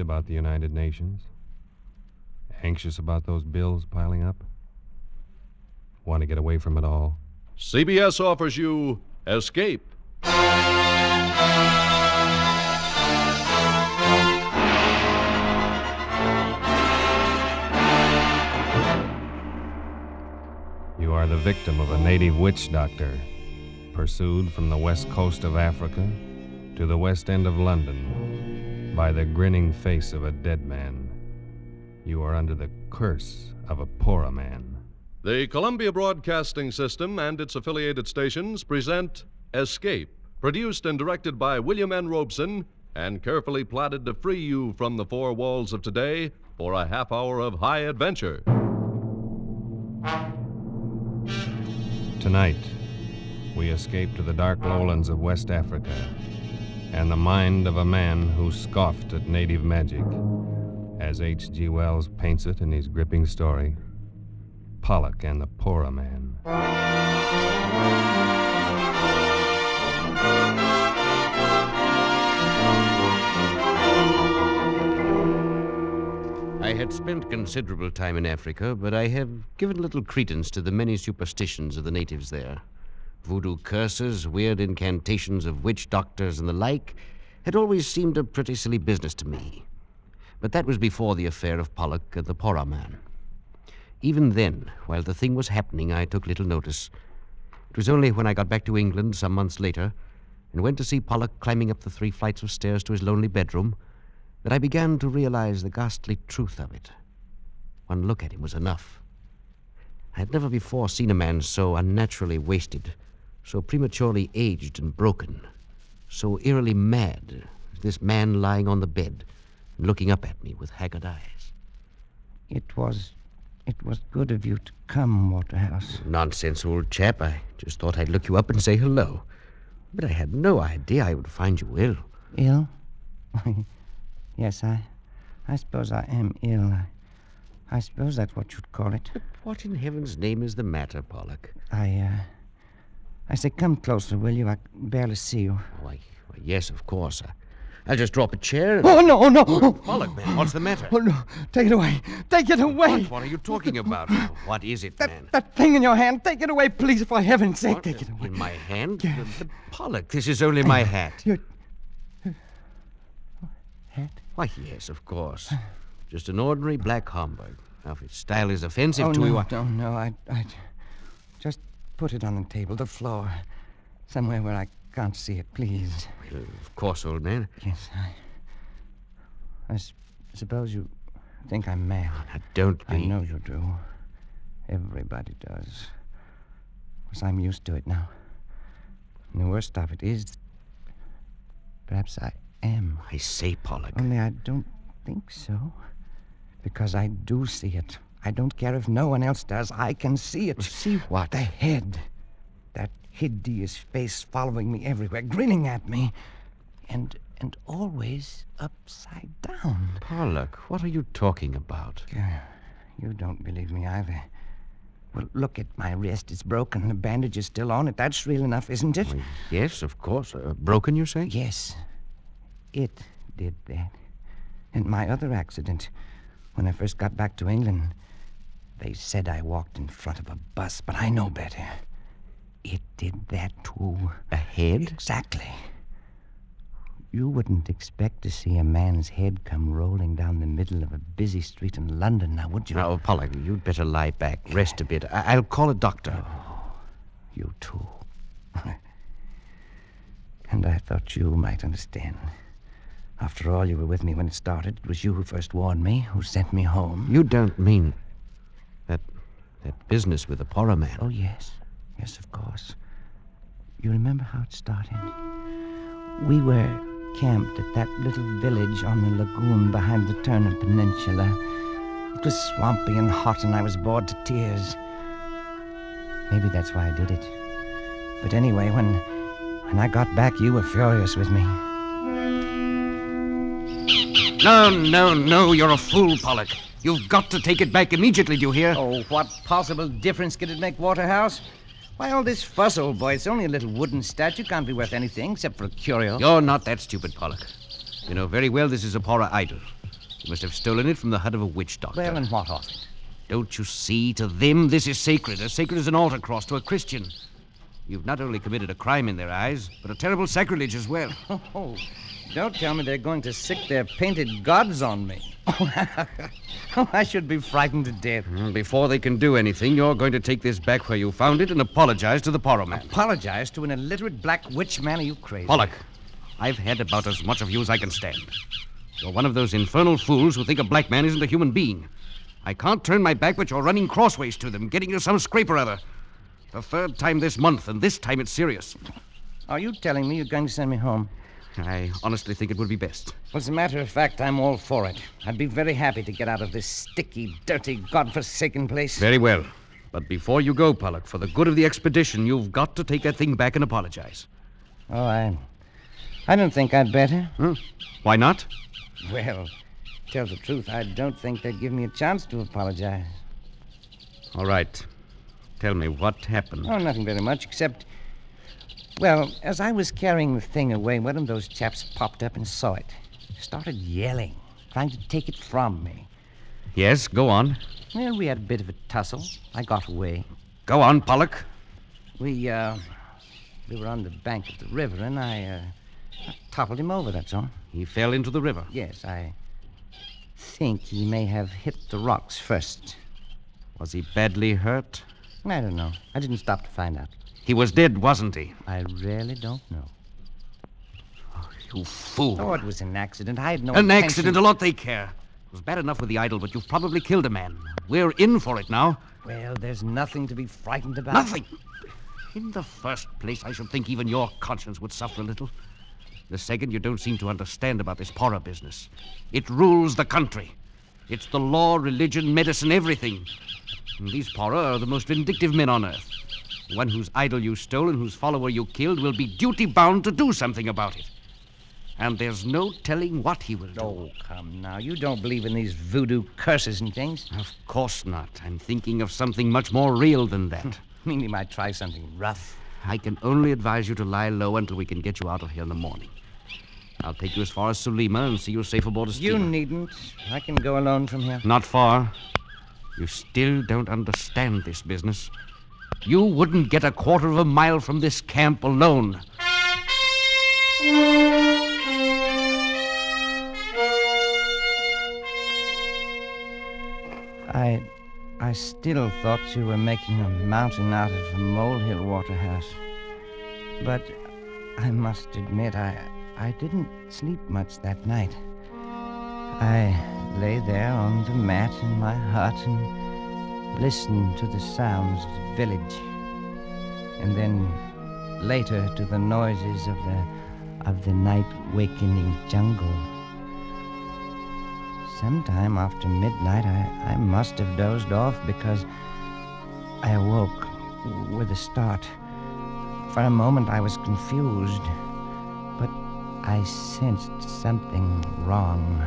Worried about the United Nations? Anxious about those bills piling up? Want to get away from it all? CBS offers you Escape. You are the victim of a native witch doctor, pursued from the west coast of Africa to the west end of London by the grinning face of a dead man. You are under the curse of a Porroh Man. The Columbia Broadcasting System and its affiliated stations present Escape, produced and directed by William N. Robeson and carefully plotted to free you from the four walls of today for a half hour of high adventure. Tonight, we escape to the dark lowlands of West Africa and the mind of a man who scoffed at native magic, as H.G. Wells paints it in his gripping story, Pollock and the Porroh Man. I had spent considerable time in Africa, but I have given little credence to the many superstitions of the natives there. Voodoo curses, weird incantations of witch doctors, and the like had always seemed a pretty silly business to me. But that was before the affair of Pollock and the Porroh Man. Even then, while the thing was happening, I took little notice. It was only when I got back to England some months later and went to see Pollock climbing up the 3 flights of stairs to his lonely bedroom that I began to realize the ghastly truth of it. One look at him was enough. I had never before seen a man so unnaturally wasted, so prematurely aged and broken, so eerily mad as this man lying on the bed and looking up at me with haggard eyes. It was good of you to come, Waterhouse. Nonsense, old chap. I just thought I'd look you up and say hello. But I had no idea I would find you ill. Ill? Yes, I suppose I am ill. I suppose that's what you'd call it. But what in heaven's name is the matter, Pollock? I say, come closer, will you? I can barely see you. Why, yes, of course. I'll just drop a chair and... Oh, no, no! Pollock, man, what's the matter? Oh, no. Take it away. Take it away. What are you talking about? What is it, man? That thing in your hand. Take it away, please, for heaven's sake. What? Take it away. In my hand? Yeah. But Pollock, this is only my hat. Your hat? Why, yes, of course. Just an ordinary black Homburg. Now, if its style is offensive to you... No, I just put it on the table, the floor. Somewhere where I can't see it, please. Well, of course, old man. Yes, I suppose you think I'm mad. Now, don't be. I know you do. Everybody does. Because I'm used to it now. And the worst of it is, perhaps I am. I say, Pollock. Only I don't think so. Because I do see it. I don't care if no one else does. I can see it. Well, see what? The head. That hideous face following me everywhere, grinning at me. And always upside down. Pollock, what are you talking about? You don't believe me either. Well, look at my wrist. It's broken. The bandage is still on it. That's real enough, isn't it? Well, yes, of course. Broken, you say? Yes. It did that. And my other accident, when I first got back to England, they said I walked in front of a bus, but I know better. It did that, too. A head? Exactly. You wouldn't expect to see a man's head come rolling down the middle of a busy street in London, now, would you? Now, Pollock, you'd better lie back, rest a bit. I'll call a doctor. Oh, you too. And I thought you might understand. After all, you were with me when it started. It was you who first warned me, who sent me home. You don't mean that business with the Porroh Man? Oh, yes. Yes, of course. You remember how it started? We were camped at that little village on the lagoon behind the Turner Peninsula. It was swampy and hot, and I was bored to tears. Maybe that's why I did it. But anyway, when I got back, you were furious with me. No, you're a fool, Pollock. You've got to take it back immediately, do you hear? Oh, what possible difference could it make, Waterhouse? Why all this fuss, old boy? It's only a little wooden statue. Can't be worth anything except for a curio. You're not that stupid, Pollock. You know very well this is a Porroh idol. You must have stolen it from the hut of a witch doctor. Well, and what of it? Don't you see? To them, this is sacred. As sacred as an altar cross to a Christian. You've not only committed a crime in their eyes, but a terrible sacrilege as well. Oh, don't tell me they're going to sick their painted gods on me. Oh, I should be frightened to death. Before they can do anything, you're going to take this back where you found it and apologize to the Porroh Man. Apologize to an illiterate black witch man? Are you crazy? Pollock, I've had about as much of you as I can stand. You're one of those infernal fools who think a black man isn't a human being. I can't turn my back, but you're running crossways to them, getting into some scrape or other. The third time this month, and this time it's serious. Are you telling me you're going to send me home? I honestly think it would be best. Well, as a matter of fact, I'm all for it. I'd be very happy to get out of this sticky, dirty, godforsaken place. Very well. But before you go, Pollock, for the good of the expedition, you've got to take that thing back and apologize. Oh, I don't think I'd better. Why not? Well, tell the truth, I don't think they'd give me a chance to apologize. All right. Tell me, what happened? Oh, nothing very much, except... Well, as I was carrying the thing away, one of those chaps popped up and saw it. Started yelling, trying to take it from me. Yes, go on. Well, we had a bit of a tussle. I got away. Go on, Pollock. We were on the bank of the river, and I toppled him over, that's all. He fell into the river. Yes, I think he may have hit the rocks first. Was he badly hurt? I don't know. I didn't stop to find out. He was dead, wasn't he? I really don't know. Oh, you fool. Oh, it was an accident. I had no An intention. accident, a lot they care. It was bad enough with the idol, but you've probably killed a man. We're in for it now. Well, there's nothing to be frightened about. Nothing. In the first place, I should think even your conscience would suffer a little. The second, you don't seem to understand about this Porroh business. It rules the country. It's the law, religion, medicine, everything. And these Porroh are the most vindictive men on earth. The one whose idol you stole and whose follower you killed will be duty-bound to do something about it. And there's no telling what he will do. Oh, come now. You don't believe in these voodoo curses and things? Of course not. I'm thinking of something much more real than that. I mean, he might try something rough. I can only advise you to lie low until we can get you out of here in the morning. I'll take you as far as Sulima and see you safe aboard a steamer. You needn't. I can go alone from here. Not far. You still don't understand this business. You wouldn't get a quarter of a mile from this camp alone. I still thought you were making a mountain out of a molehill, Waterhouse. But I must admit, I didn't sleep much that night. I lay there on the mat in my hut and listened to the sounds of the village. And then later to the noises of the night-wakening jungle. Sometime after midnight, I must have dozed off because I awoke with a start. For a moment, I was confused, but I sensed something wrong.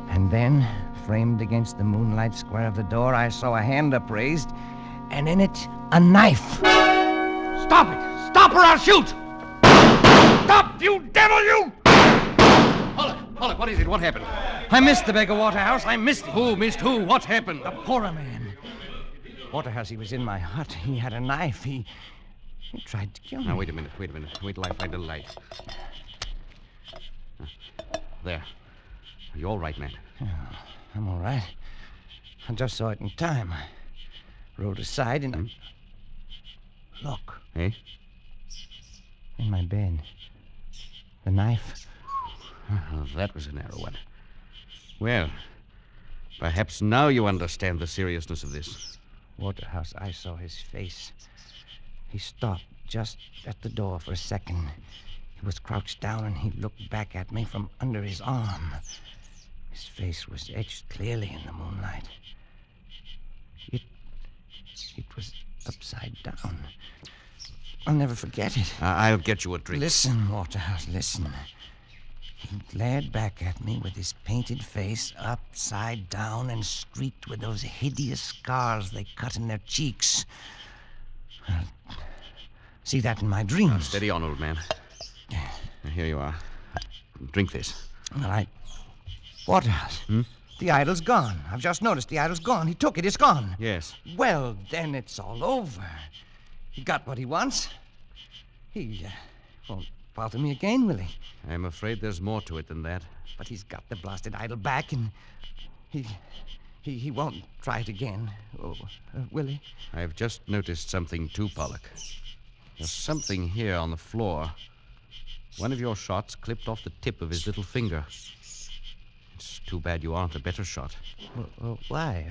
And then, framed against the moonlight square of the door, I saw a hand upraised, and in it, a knife. Stop it! Stop or I'll shoot! Stop, you devil, you! Pollock, what is it? What happened? I missed the beggar, Waterhouse. I missed him. Who missed who? What happened? The Porroh Man. Waterhouse, he was in my hut. He had a knife. He tried to kill me. Now, wait a minute. Wait till I find a light. There. You're all right, man. Oh, I'm all right. I just saw it in time. I rolled aside and... Look. Eh? In my bed. The knife. Oh, that was a narrow one. Well, perhaps now you understand the seriousness of this. Waterhouse, I saw his face. He stopped just at the door for a second. He was crouched down and he looked back at me from under his arm. His face was etched clearly in the moonlight. It was upside down. I'll never forget it. I'll get you a drink. Listen, Waterhouse, listen. He glared back at me with his painted face upside down and streaked with those hideous scars they cut in their cheeks. See that in my dreams. Now, steady on, old man. Here you are. Drink this. Well, Waterhouse. The idol's gone. I've just noticed the idol's gone. He took it. It's gone. Yes. Well, then it's all over. He got what he wants. He won't bother me again, will he? I'm afraid there's more to it than that. But he's got the blasted idol back, and he won't try it again. Oh, will he? I've just noticed something too, Pollock. There's something here on the floor. One of your shots clipped off the tip of his little finger. It's too bad you aren't a better shot. Why?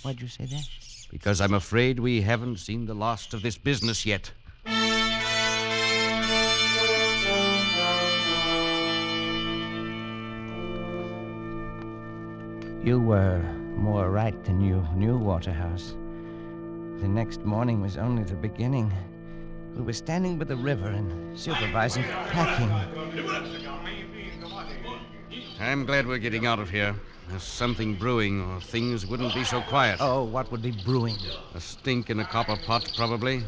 Why'd you say that? Because I'm afraid we haven't seen the last of this business yet. You were more right than you knew, Waterhouse. The next morning was only the beginning. We were standing by the river and supervising packing. I'm glad we're getting out of here. There's something brewing, or things wouldn't be so quiet. Oh, what would be brewing? A stink in a copper pot, probably.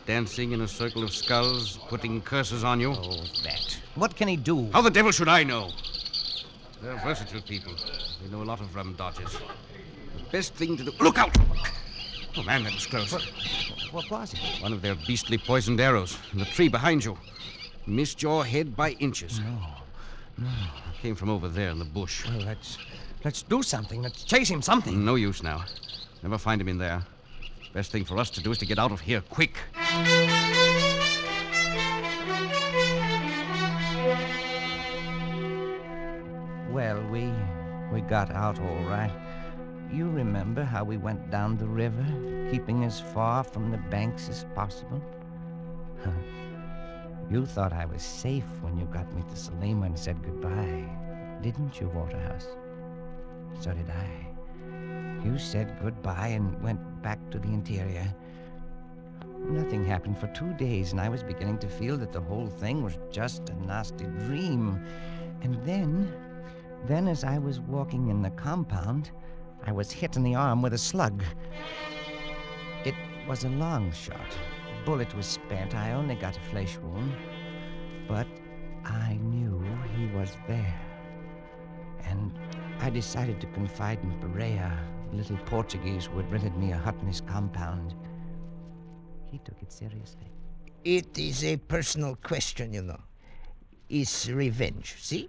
Dancing in a circle of skulls, putting curses on you. Oh, that. What can he do? How the devil should I know? They're versatile people. They know a lot of rum dodges. The best thing to do... Look out! Oh, man, that was close. What was it? One of their beastly poisoned arrows in the tree behind you. Missed your head by inches. No. It came from over there in the bush. Well, let's do something. Let's chase him something. No use now. Never find him in there. Best thing for us to do is to get out of here quick. Well, we got out all right. You remember how we went down the river, keeping as far from the banks as possible? You thought I was safe when you got me to Salima and said goodbye, didn't you, Waterhouse? So did I. You said goodbye and went back to the interior. Nothing happened for 2 days, and I was beginning to feel that the whole thing was just a nasty dream. And then as I was walking in the compound, I was hit in the arm with a slug. It was a long shot. The bullet was spent. I only got a flesh wound. But I knew he was there. And I decided to confide in Porroh, the little Portuguese who had rented me a hut in his compound. He took it seriously. It is a personal question, you know. It's revenge, see?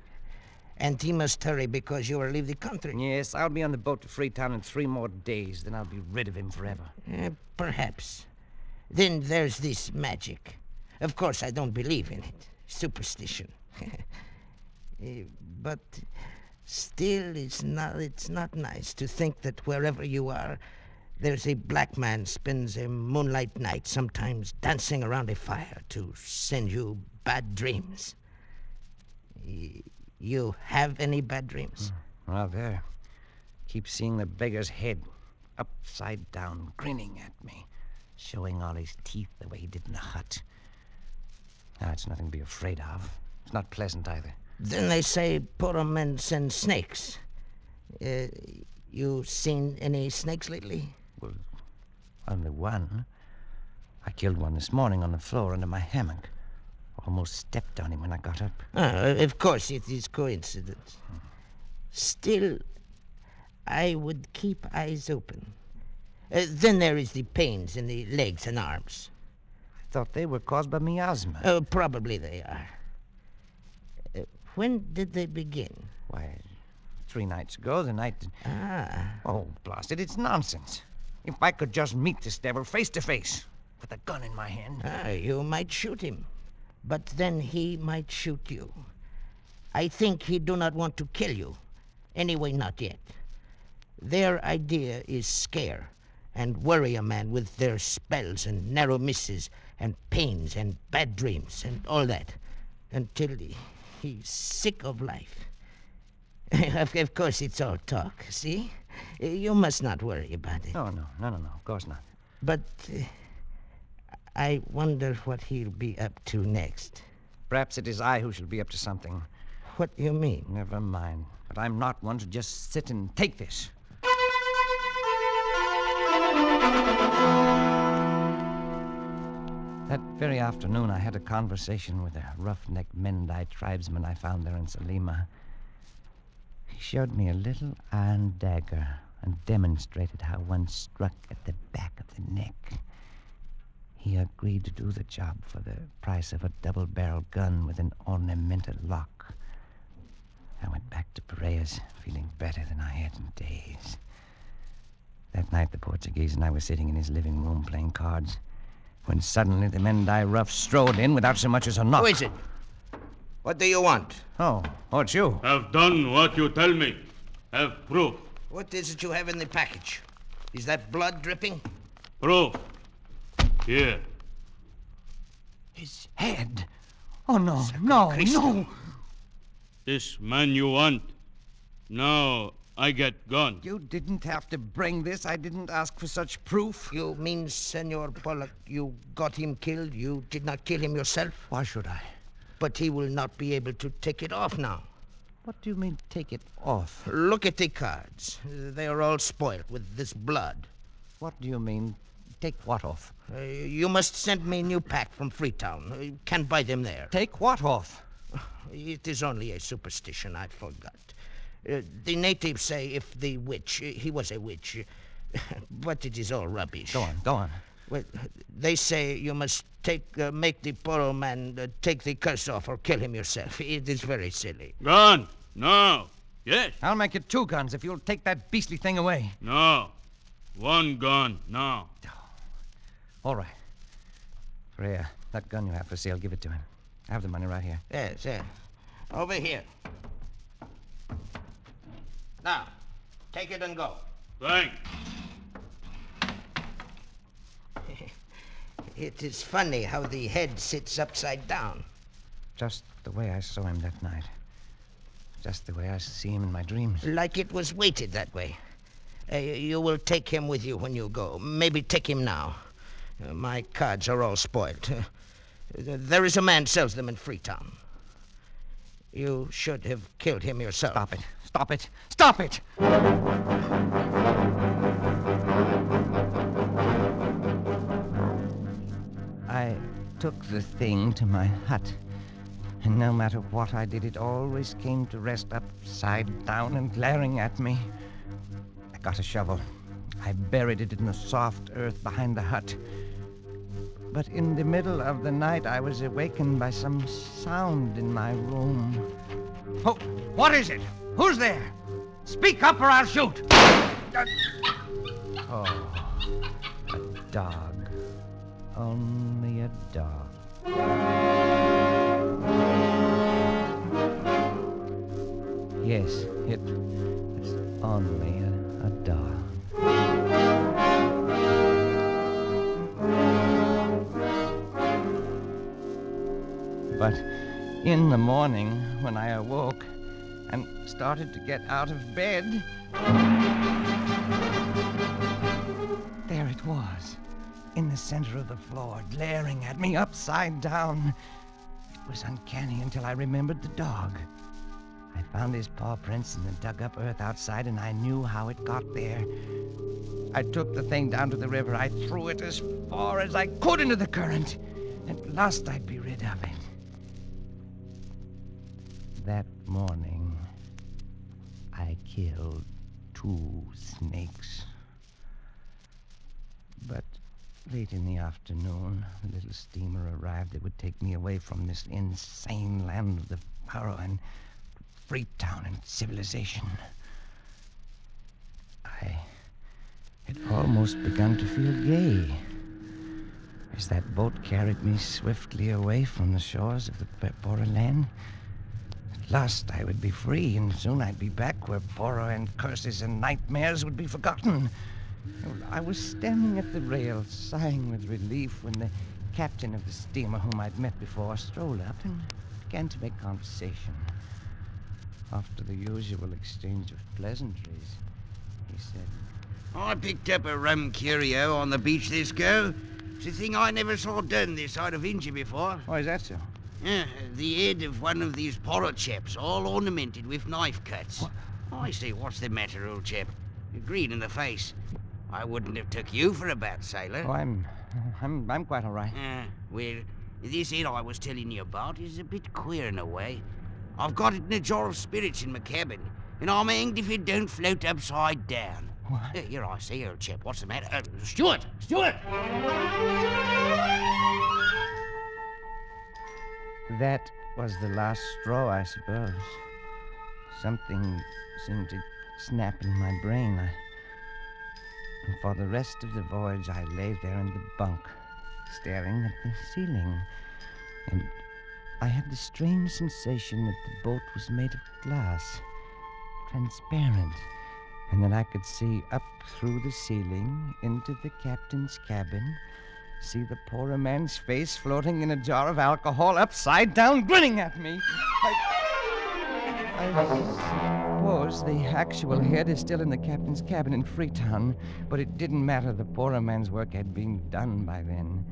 And he must hurry because you will leave the country. Yes, I'll be on the boat to Freetown in 3 more days. Then I'll be rid of him forever. Perhaps. Then there's this magic. Of course, I don't believe in it. Superstition. But still, it's not nice to think that wherever you are, there's a black man spends a moonlight night, sometimes dancing around a fire to send you bad dreams. You have any bad dreams? Well, there. Keep seeing the beggar's head upside down, grinning at me, showing all his teeth the way he did in the hut. Now, it's nothing to be afraid of. It's not pleasant either. Then they say Porroh Man sends snakes. You seen any snakes lately? Well, only one. I killed one this morning on the floor under my hammock. Almost stepped on him when I got up. Of course, it is coincidence. Still, I would keep eyes open. Then there is the pains in the legs and arms. I thought they were caused by miasma. Oh, probably they are. When did they begin? Why, 3 nights ago, the night... Oh, blast it, it's nonsense. If I could just meet this devil face to face, with a gun in my hand... You might shoot him. But then he might shoot you. I think he do not want to kill you. Anyway, not yet. Their idea is scare and worry a man with their spells and narrow misses and pains and bad dreams and all that until he's sick of life. Of course, it's all talk, see? You must not worry about it. No, of course not. But... I wonder what he'll be up to next. Perhaps it is I who shall be up to something. What do you mean? Never mind. But I'm not one to just sit and take this. That very afternoon, I had a conversation with a roughneck Mendai tribesman I found there in Salima. He showed me a little iron dagger and demonstrated how one struck at the back of the neck. He agreed to do the job for the price of a double-barreled gun with an ornamental lock. I went back to Pereira's, feeling better than I had in days. That night, the Portuguese and I were sitting in his living room playing cards, when suddenly the Mendai rough strode in without so much as a knock. Who is it? What do you want? Oh, it's you. Have done what you tell me. Have proof. What is it you have in the package? Is that blood dripping? Proof. Here. His head. Oh, no, no. This man you want. Now I get gone. You didn't have to bring this. I didn't ask for such proof. You mean, Senor Pollock, you got him killed? You did not kill him yourself? Why should I? But he will not be able to take it off now. What do you mean, take it off? Look at the cards. They are all spoiled with this blood. What do you mean, take what off? You must send me a new pack from Freetown. You can buy them there. Take what off? It is only a superstition, I forgot. The natives say if the witch, he was a witch, but it is all rubbish. Go on. Well, they say you must make the Porroh Man take the curse off or kill him yourself. It is very silly. Gun. No. Yes. I'll make it 2 guns if you'll take that beastly thing away. No. 1 gun. No. All right. Freya, that gun you have for sale, give it to him. I have the money right here. Yes. Over here. Now, take it and go. Thanks. It is funny how the head sits upside down. Just the way I saw him that night. Just the way I see him in my dreams. Like it was weighted that way. You will take him with you when you go. Maybe take him now. My cards are all spoiled. There is a man sells them in Freetown. You should have killed him yourself. Stop it! I took the thing to my hut, and no matter what I did, it always came to rest upside down and glaring at me. I got a shovel. I buried it in the soft earth behind the hut. But in the middle of the night, I was awakened by some sound in my room. Oh, what is it? Who's there? Speak up or I'll shoot. Oh, a dog. Only a dog. Yes, it's only a dog. But in the morning, when I awoke and started to get out of bed, there it was, in the center of the floor, glaring at me upside down. It was uncanny until I remembered the dog. I found his paw prints in the dug-up earth outside, and I knew how it got there. I took the thing down to the river. I threw it as far as I could into the current. At last I'd be rid of it. That morning, I killed 2 snakes. But late in the afternoon, the little steamer arrived that would take me away from this insane land of the Porroh and Freetown and civilization. I had almost begun to feel gay as that boat carried me swiftly away from the shores of the Porroh land. At last I would be free, and soon I'd be back where Porroh and curses and nightmares would be forgotten. I was standing at the rail, sighing with relief, when the captain of the steamer, whom I'd met before, strolled up and began to make conversation. After the usual exchange of pleasantries, he said, I picked up a rum curio on the beach this go. It's a thing I never saw done this side of India before. "Why is that so?" Yeah, the head of one of these Porroh chaps, all ornamented with knife cuts. What? I say, what's the matter, old chap? You're green in the face. I wouldn't have took you for a bad sailor. "Oh, I'm quite all right." Well, this head I was telling you about is a bit queer in a way. I've got it in a jar of spirits in my cabin. and I'm hanged if it don't float upside down. What? Here I say, old chap, what's the matter? Stuart! Stuart! That was the last straw, I suppose. Something seemed to snap in my brain. And for the rest of the voyage, I lay there in the bunk, staring at the ceiling. And I had the strange sensation that the boat was made of glass, transparent, and that I could see up through the ceiling into the captain's cabin, see the Porroh Man's face floating in a jar of alcohol upside down, grinning at me. I suppose the actual head is still in the captain's cabin in Freetown, but it didn't matter. The Porroh Man's work had been done by then,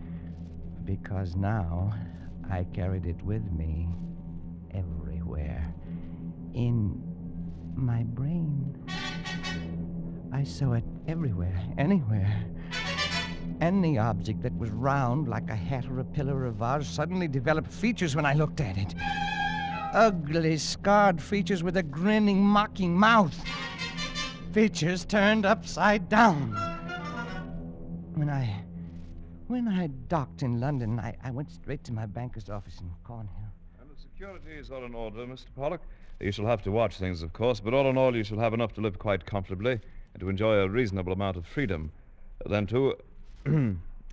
because now I carried it with me everywhere. In my brain. I saw it everywhere, anywhere. Any object that was round, like a hat or a pillar or a vase, suddenly developed features when I looked at it. Ugly, scarred features with a grinning, mocking mouth. Features turned upside down. When I docked in London, I went straight to my banker's office in Cornhill. And the security is all in order, Mr. Pollock. You shall have to watch things, of course, but all in all, you shall have enough to live quite comfortably and to enjoy a reasonable amount of freedom. Then, too,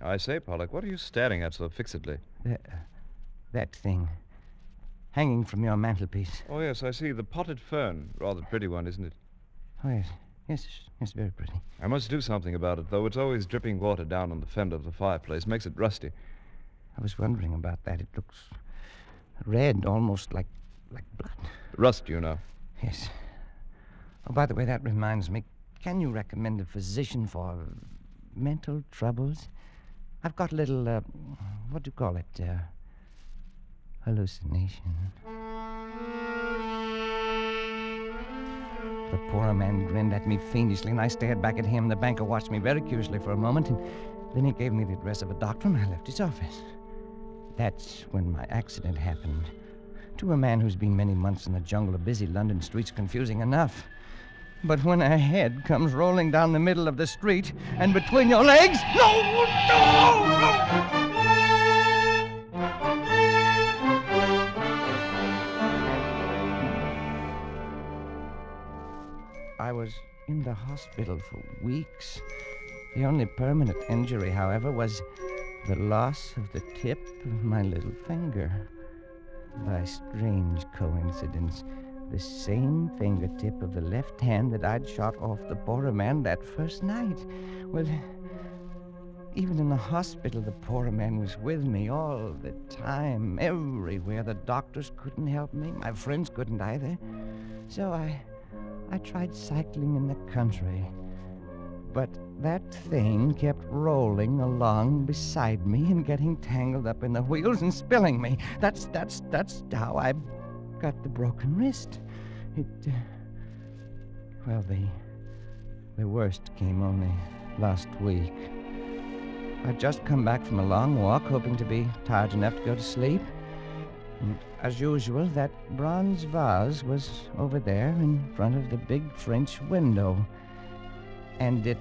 I say, Pollock, what are you staring at so fixedly? That thing, hanging from your mantelpiece. Oh, yes, I see. The potted fern. Rather pretty one, isn't it? Oh, yes. Yes, very pretty. I must do something about it, though. It's always dripping water down on the fender of the fireplace. Makes it rusty. I was wondering about that. It looks red, almost like blood. Rust, you know. Yes. Oh, by the way, that reminds me. Can you recommend a physician for mental troubles? I've got a little, what do you call it? Hallucination. The Porroh Man grinned at me fiendishly, and I stared back at him. The banker watched me very curiously for a moment, and then he gave me the address of a doctor, and I left his office. That's when my accident happened. To a man who's been many months in the jungle of busy London streets, confusing enough. But when a head comes rolling down the middle of the street, and between your legs... No! I was in the hospital for weeks. The only permanent injury, however, was the loss of the tip of my little finger. By strange coincidence, the same fingertip of the left hand that I'd shot off the Porroh Man that first night. Well, even in the hospital, the Porroh Man was with me all the time, everywhere. The doctors couldn't help me. My friends couldn't either. So I tried cycling in the country. But that thing kept rolling along beside me and getting tangled up in the wheels and spilling me. That's how I got the broken wrist. Well, the worst came only last week. I'd just come back from a long walk, hoping to be tired enough to go to sleep. And as usual, that bronze vase was over there in front of the big French window. And it...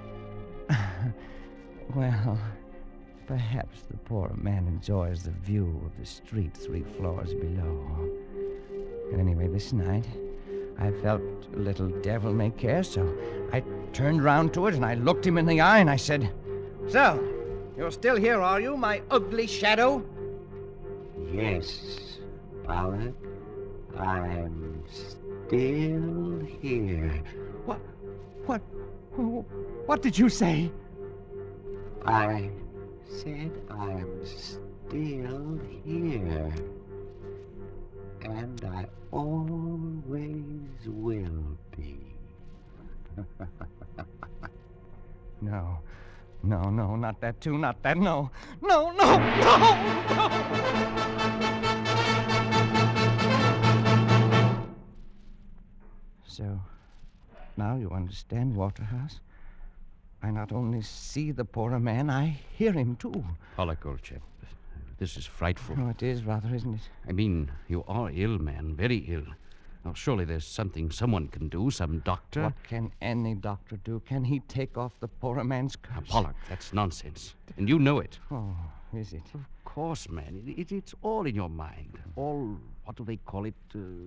well, perhaps the Porroh Man enjoys the view of the street 3 floors below. But anyway, this night, I felt a little devil-may-care, so I turned round to it and I looked him in the eye and I said, "So, you're still here, are you, my ugly shadow?" Yes, Pollock, I'm still here. What did you say? I said I'm still here. And I always will be. No, not that too, not that, no. So, now you understand, Waterhouse? I not only see the Porroh Man, I hear him, too. Pollock, old chap, this is frightful. Oh, it is rather, isn't it? I mean, you are ill, man, very ill. Well, surely there's something someone can do, some doctor. What can any doctor do? Can he take off the Porroh Man's curse? Now, Pollock, that's nonsense. And you know it. Oh, is it? Of course, man. It's all in your mind. All, what do they call it?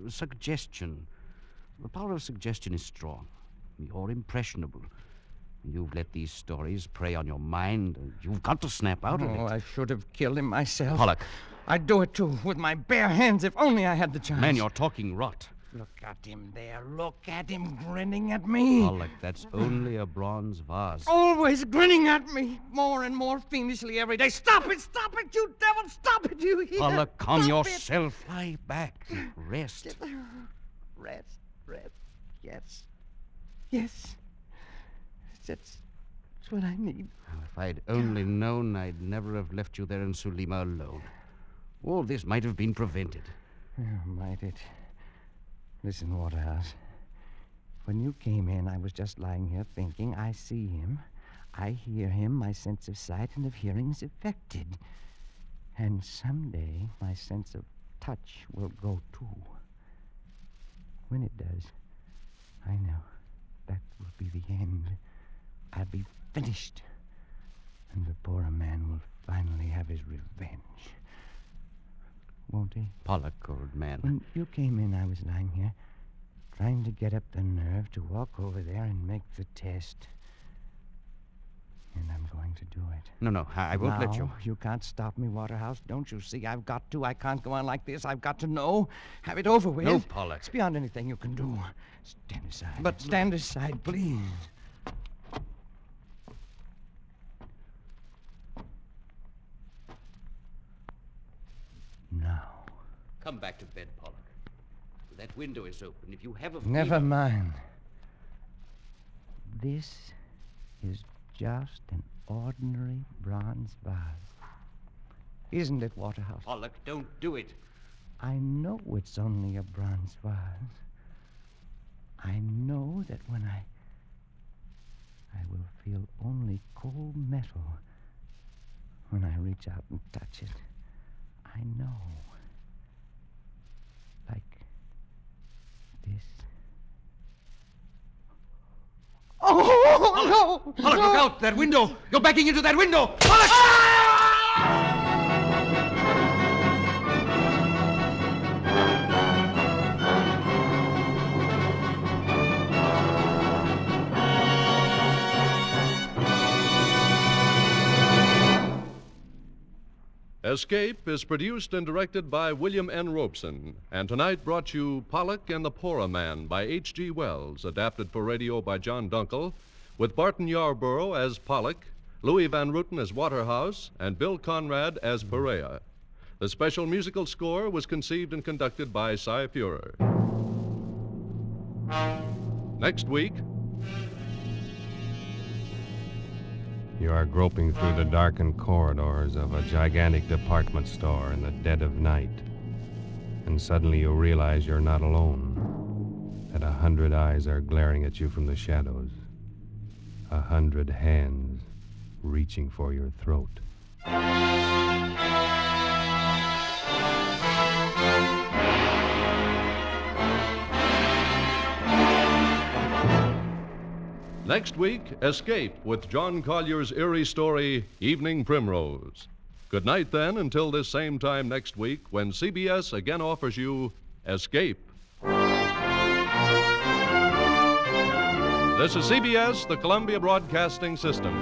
Suggestion. The power of suggestion is strong. You're impressionable. You've let these stories prey on your mind. You've got to snap out of it. Oh, I should have killed him myself. Pollock. I'd do it, too, with my bare hands, if only I had the chance. Man, you're talking rot. Look at him there. Look at him grinning at me. Pollock, that's only a bronze vase. Always grinning at me, more and more fiendishly every day. Stop it, you devil, stop it, you hear? Pollock, calm Stop yourself. Lie back. Rest. It. Rest, yes. Yes. That's what I need. If I'd only known, I'd never have left you there in Sulima alone. All this might have been prevented. Might it? Listen, Waterhouse. When you came in, I was just lying here thinking. I see him. I hear him. My sense of sight and of hearing is affected. And someday, my sense of touch will go, too. When it does, I know that will be the end. I'll be finished. And the Porroh Man will finally have his revenge. Won't he? Pollock, old man. When you came in, I was lying here, trying to get up the nerve to walk over there and make the test. And I'm going to do it. No, I won't let you. You can't stop me, Waterhouse. Don't you see? I've got to. I can't go on like this. I've got to know. Have it over with. No, Pollock. It's beyond anything you can do. Stand aside. But stand aside, please. Now. Come back to bed, Pollock. That window is open. If you have a Never fever... mind. This is just an ordinary bronze vase. Isn't it, Waterhouse? Pollock, don't do it. I know it's only a bronze vase. I know that when I will feel only cold metal when I reach out and touch it. I know. Like this. Oh, no! Pollock, look out! That window! You're backing into that window! Pollock! Escape is produced and directed by William N. Robeson, and tonight brought you Pollock and the Porroh Man by H.G. Wells, adapted for radio by John Dunkel, with Barton Yarborough as Pollock, Louis Van Rooten as Waterhouse, and Bill Conrad as Perea. The special musical score was conceived and conducted by Cy Fuhrer. Next week... You are groping through the darkened corridors of a gigantic department store in the dead of night. And suddenly you realize you're not alone. That 100 eyes are glaring at you from the shadows. 100 hands reaching for your throat. Next week, Escape with John Collier's eerie story, Evening Primrose. Good night, then, until this same time next week when CBS again offers you Escape. This is CBS, the Columbia Broadcasting System.